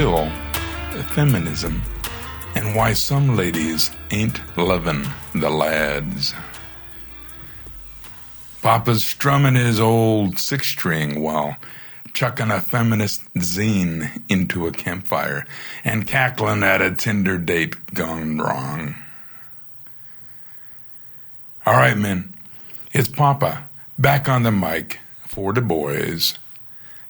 pill, feminism, and why some ladies ain't lovin' the lads. Papa's strummin' his old six-string while chuckin' a feminist zine into a campfire and cacklin' at a Tinder date gone wrong. All right, men, it's Papa back on the mic for the boys,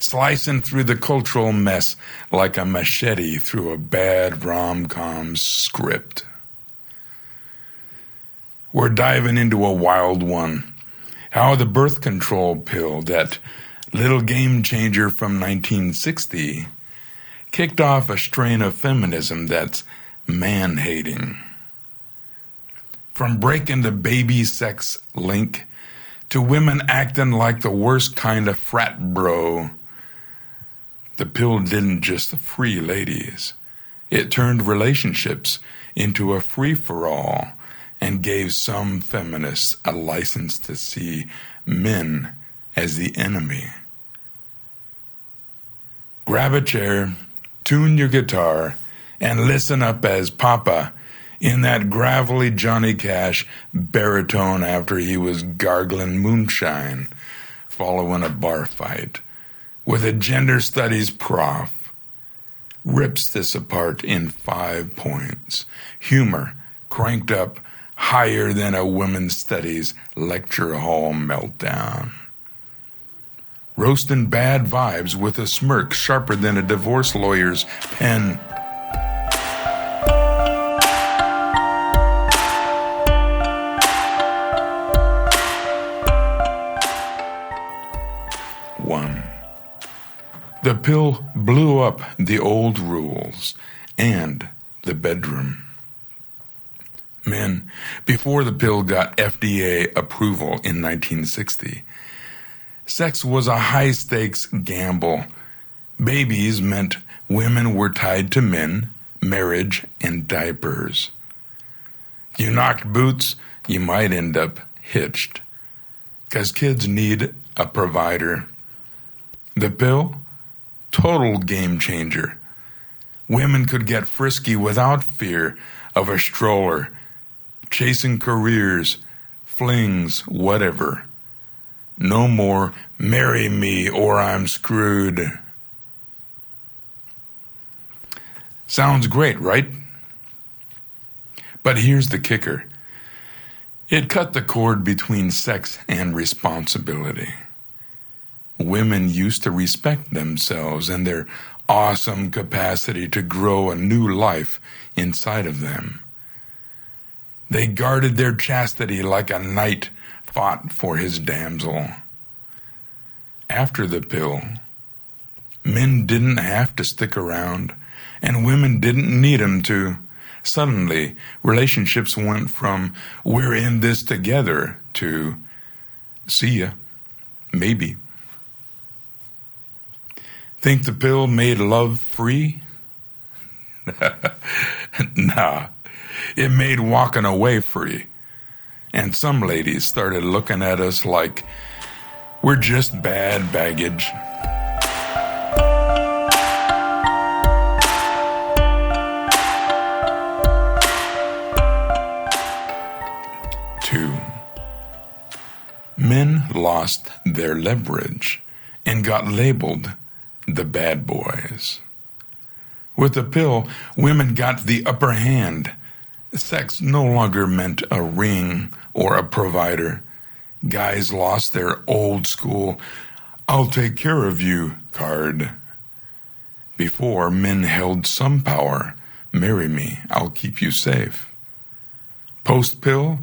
slicing through the cultural mess like a machete through a bad rom-com script. We're diving into a wild one. How the birth control pill, that little game changer from 1960, kicked off a strain of feminism that's man-hating. From breaking the baby sex link to women acting like the worst kind of frat bro, the pill didn't just free ladies. It turned relationships into a free-for-all and gave some feminists a license to see men as the enemy. Grab a chair, tune your guitar, and listen up as Papa, in that gravelly Johnny Cash baritone after he was garglin moonshine, following a bar fight, with a gender studies prof, rips this apart in 5 points. Humor cranked up higher than a women's studies lecture hall meltdown. Roastin' bad vibes with a smirk sharper than a divorce lawyer's pen. One. The pill blew up the old rules and the bedroom. Men, before the pill got FDA approval in 1960, sex was a high-stakes gamble. Babies meant women were tied to men, marriage, and diapers. You knocked boots, you might end up hitched, 'cause kids need a provider. The pill? Total game changer. Women could get frisky without fear of a stroller, chasing careers, flings, whatever. No more marry me or I'm screwed. Sounds great, right? But here's the kicker. It cut the cord between sex and responsibility. Women used to respect themselves and their awesome capacity to grow a new life inside of them. They guarded their chastity like a knight fought for his damsel. After the pill, men didn't have to stick around, and women didn't need them to. Suddenly, relationships went from "we're in this together" to "see ya, maybe." Think the pill made love free? Nah. It made walking away free. And some ladies started looking at us like we're just bad baggage. Two. Men lost their leverage and got labeled the bad boys. With the pill, women got the upper hand. Sex no longer meant a ring or a provider. Guys lost their old school "I'll take care of you" card. Before, men held some power. Marry me, I'll keep you safe. Post-pill,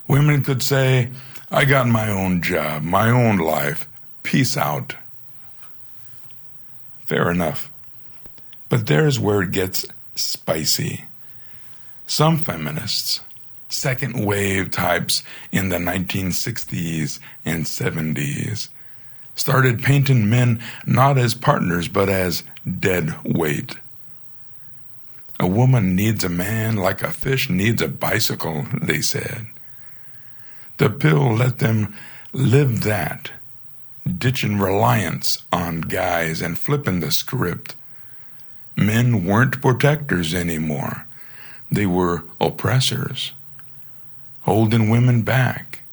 women could say, I got my own job, my own life. Peace out. Fair enough. But there's where it gets spicy. Some feminists, second wave types in the 1960s and 70s, started painting men not as partners but as dead weight. A woman needs a man like a fish needs a bicycle, they said. The pill let them live that, ditching reliance on guys and flipping the script. Men weren't protectors anymore. They were oppressors, holding women back.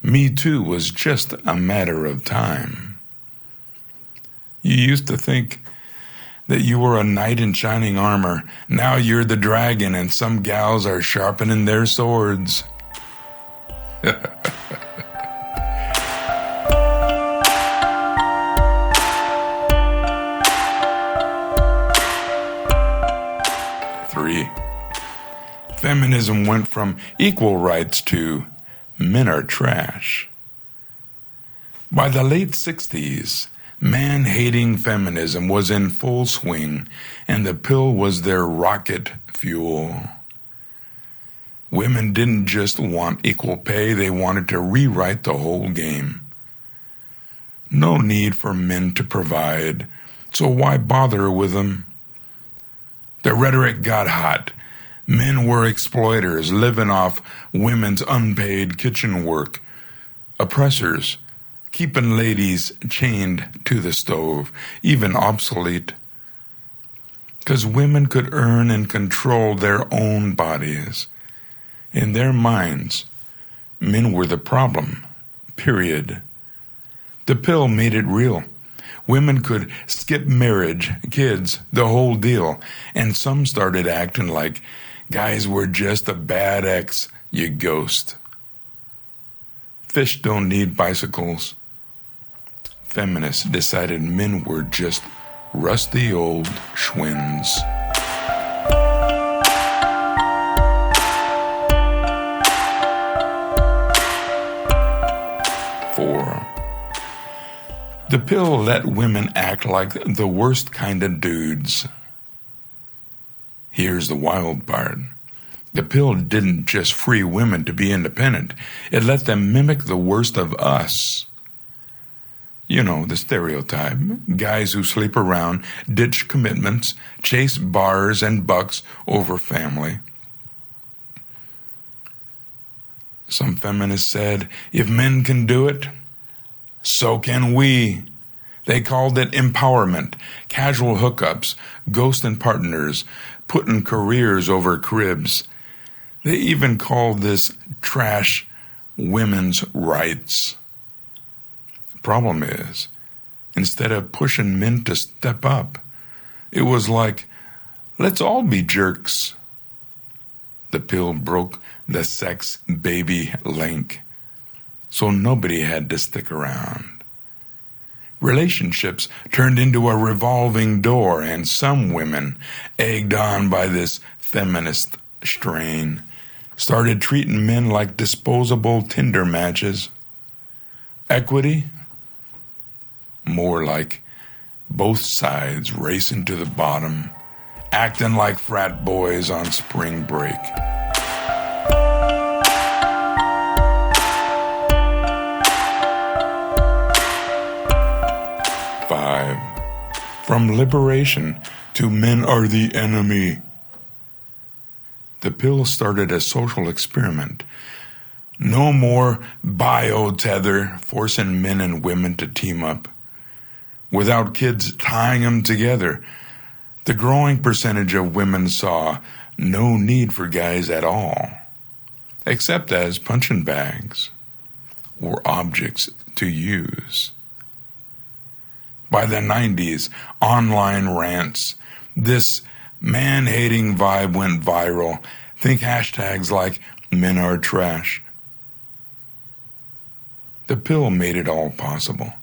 Me Too was just a matter of time. You used to think that you were a knight in shining armor. Now you're the dragon, and some gals are sharpening their swords. 3. Feminism went from equal rights to men are trash. By the late 60s, man-hating feminism was in full swing, and the pill was their rocket fuel. Women didn't just want equal pay, they wanted to rewrite the whole game. No need for men to provide, so why bother with them? The rhetoric got hot. Men were exploiters, living off women's unpaid kitchen work. Oppressors, keeping ladies chained to the stove, even obsolete. 'Cause women could earn and control their own bodies. In their minds, men were the problem, period. The pill made it real. Women could skip marriage, kids, the whole deal, and some started acting like guys were just a bad ex you ghost. Fish don't need bicycles. Feminists decided men were just rusty old schwins. 4. The pill let women act like the worst kind of dudes. Here's the wild part. The pill didn't just free women to be independent. It let them mimic the worst of us. You know, the stereotype. Guys who sleep around, ditch commitments, chase bars and bucks over family. Some feminists said, if men can do it, so can we. They called it empowerment, casual hookups, ghosting partners, putting careers over cribs. They even called this trash women's rights. Problem is, instead of pushing men to step up, it was like, let's all be jerks. The pill broke the sex baby link, so nobody had to stick around. Relationships turned into a revolving door, and some women, egged on by this feminist strain, started treating men like disposable Tinder matches. Equity? More like both sides racing to the bottom, acting like frat boys on spring break. 5. From liberation to men are the enemy. The pill started a social experiment. No more bio-tether forcing men and women to team up. Without kids tying them together, the growing percentage of women saw no need for guys at all, except as punching bags or objects to use. By the 90s, online rants, this man-hating vibe went viral. Think hashtags like men are trash. The pill made it all possible.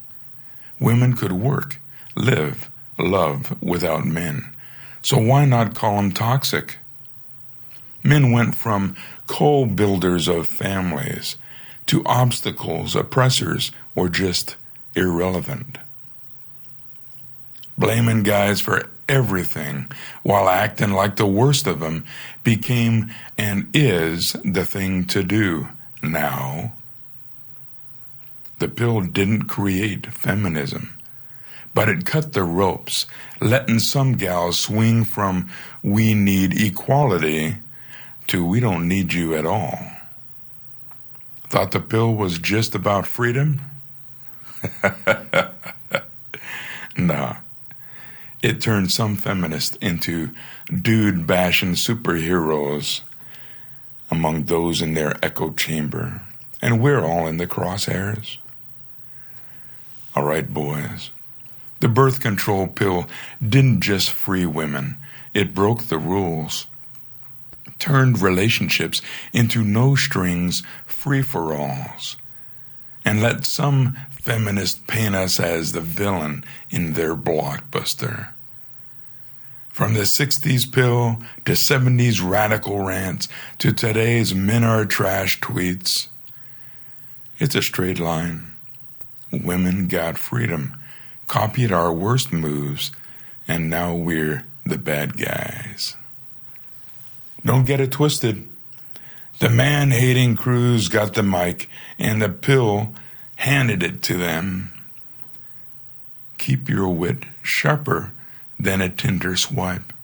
Women could work, live, love without men. So why not call them toxic? Men went from co-builders of families to obstacles, oppressors, or just irrelevant. Blaming guys for everything while acting like the worst of them became and is the thing to do now. The pill didn't create feminism, but it cut the ropes, letting some gals swing from we need equality to we don't need you at all. Thought the pill was just about freedom? Nah. It turned some feminists into dude-bashing superheroes among those in their echo chamber. And we're all in the crosshairs. All right, boys. The birth control pill didn't just free women. It broke the rules. Turned relationships into no-strings free-for-alls. And let some feminists paint us as the villain in their blockbuster. From the 60s pill to 70s radical rants to today's men are trash tweets, it's a straight line. Women got freedom, copied our worst moves, and now we're the bad guys. Don't get it twisted. The man-hating crews got the mic, and the pill handed it to them. Keep your wit sharper than a Tinder swipe,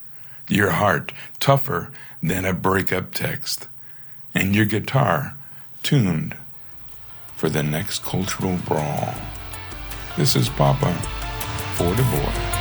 your heart tougher than a breakup text, and your guitar tuned for the next cultural brawl. This is Papa for the boy.